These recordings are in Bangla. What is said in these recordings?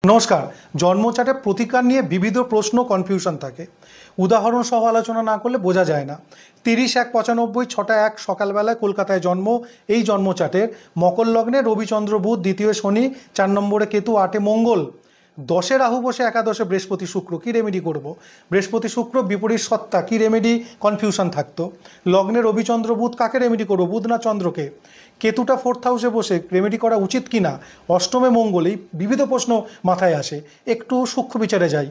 নমস্কার। জন্মচাটে প্রতিকার নিয়ে বিবিধ প্রশ্ন কনফিউশন থাকে। উদাহরণ সহ আলোচনা না করলে বোঝা যায় না। 30-1-95 6টা 1 সকালবেলায় কলকাতায় জন্ম। এই জন্মচাটের মকর লগ্নে রবিচন্দ্র বুধ, দ্বিতীয় শনি, 4 নম্বরে কেতু, 8-এ মঙ্গল, 10-এ রাহু বসে, একাদশে বৃহস্পতি শুক্র। কী রেমেডি করব? বৃহস্পতি শুক্র বিপরীত সত্তা, কী রেমেডি? কনফিউশন থাকতো। লগ্নে রবিচন্দ্র বুধ, কাকে রেমেডি করব, বুধ না চন্দ্রকে? কেতুটা 4th হাউসে বসে রেমেডি করা উচিত কি না? অষ্টমে মঙ্গল। এই বিবিধ প্রশ্ন মাথায় আসে। একটু সূক্ষ্ম বিচারে যাই।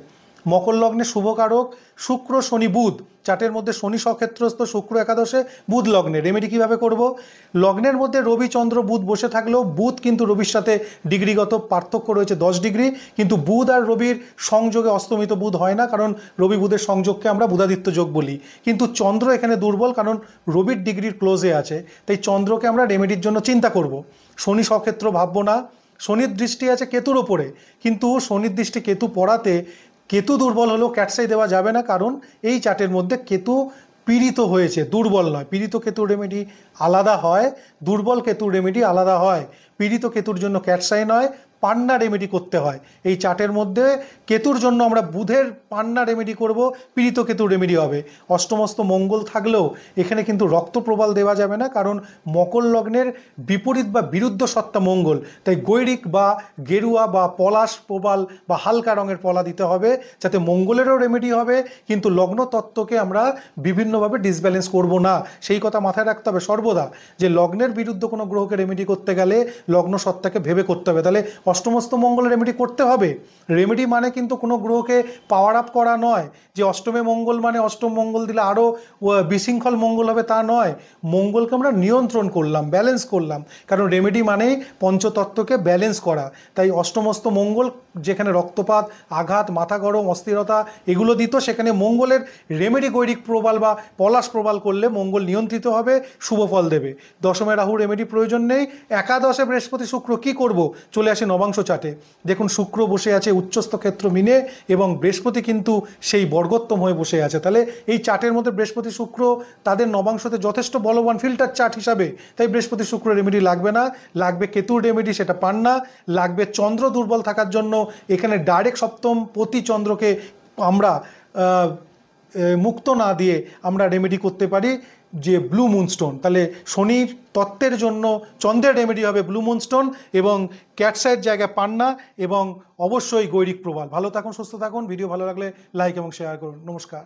মকর লগ্নে শুভকারক শুক্র, শনি, বুধ। চার্টের মধ্যে শনি স্বক্ষেত্রস্থ, শুক্র একাদশে, বুধ লগ্নে। রেমেডি কীভাবে করব? লগ্নের মধ্যে রবি চন্দ্র বুধ বসে থাকলেও বুধ কিন্তু রবির সাথে ডিগ্রিগত পার্থক্য রয়েছে 10 ডিগ্রি, কিন্তু বুধ আর রবির সংযোগে অস্তমিত বুধ হয় না, কারণ রবি বুধের সংযোগকে আমরা বুধাদিত্য যোগ বলি। কিন্তু চন্দ্র এখানে দুর্বল, কারণ রবির ডিগ্রির ক্লোজে আছে, তাই চন্দ্রকে আমরা রেমেডির জন্য চিন্তা করব। শনি স্বক্ষেত্র ভাববো না। শনির দৃষ্টি আছে কেতুর ওপরে, কিন্তু শনির দৃষ্টি কেতু পড়াতে কেতু দুর্বল হলেও ক্যাটসাই দেওয়া যাবে না, কারণ এই চার্টের মধ্যে কেতু পীড়িত হয়েছে, দুর্বল নয়। পীড়িত কেতুর রেমেডি আলাদা হয়, দুর্বল কেতুর রেমেডি আলাদা হয়। পীড়িত কেতুর জন্য ক্যাটসাই নয়, পান্না রেমেডি করতে হয়। এই চার্টের মধ্যে কেতুর জন্য আমরা বুধের পান্না রেমেডি করব, পীড়িত কেতুর রেমেডি হবে। অষ্টমস্ত মঙ্গল থাকলেও এখানে কিন্তু রক্তপ্রবাল দেওয়া যাবে না, কারণ মকর লগ্নের বিপরীত বা বিরুদ্ধ সত্তা মঙ্গল, তাই গৈরিক বা গেরুয়া বা পলাশ প্রবাল বা হালকা রঙের পলা দিতে হবে, যাতে মঙ্গলেরও রেমেডি হবে, কিন্তু লগ্ন তত্ত্বকে আমরা বিভিন্নভাবে ডিসব্যালেন্স করব না। সেই কথা মাথায় রাখতে হবে সর্বদা, যে লগ্নের বিরুদ্ধ কোনো গ্রহকে রেমেডি করতে গেলে লগ্ন সত্তাকে ভেবে করতে হবে। তাহলে অষ্টমস্ত মঙ্গলের রেমেডি করতে হবে। রেমেডি মানে কিন্তু কোনো গ্রহকে পাওয়ার আপ করা নয়, যে অষ্টমে মঙ্গল মানে অষ্টম মঙ্গল দিলে আরও বিশৃঙ্খল মঙ্গল হবে, তা নয়। মঙ্গলকে আমরা নিয়ন্ত্রণ করলাম, ব্যালেন্স করলাম, কারণ রেমেডি মানেই পঞ্চতত্ত্বকে ব্যালেন্স করা। তাই অষ্টমস্ত মঙ্গল যেখানে রক্তপাত, আঘাত, মাথা গরম, অস্থিরতা এগুলো দিত, সেখানে মঙ্গলের রেমেডি গৈরিক প্রবাল বা পলাশ প্রবাল করলে মঙ্গল নিয়ন্ত্রিত হবে, শুভ ফল দেবে। দশমে রাহু রেমেডি প্রয়োজন নেই। একাদশে বৃহস্পতি শুক্র, কি করব? চলে আসে নবাংশ চাটে। দেখুন শুক্র বসে আছে উচ্চস্থ ক্ষেত্র মিনে, এবং বৃহস্পতি কিন্তু সেই বর্গোত্তম হয়ে বসে আছে। তাহলে এই চার্টের মধ্যে বৃহস্পতি শুক্র তাদের নবাংশতে যথেষ্ট বলবান ফিল্টার চার্ট হিসাবে, তাই বৃহস্পতি শুক্র রেমেডি লাগবে না। লাগবে কেতুর রেমেডি, সেটা পান না। লাগবে চন্দ্র দুর্বল থাকার জন্য এখানে ডাইরেক্ট সপ্তম পতি চন্দ্রকে আমরা মুক্ত না দিয়ে আমরা রেমেডি করতে পারি, যে ব্লু মুনস্টোন। তাহলে শনির তত্ত্বের জন্য চন্দ্রের রেমেডি হবে ব্লু মুনস্টোন, এবং ক্যাটসাইয়ের জায়গায় পান্না, এবং অবশ্যই গৈরিক প্রবাল। ভালো থাকুন, সুস্থ থাকুন। ভিডিও ভালো লাগলে লাইক এবং শেয়ার করুন। নমস্কার।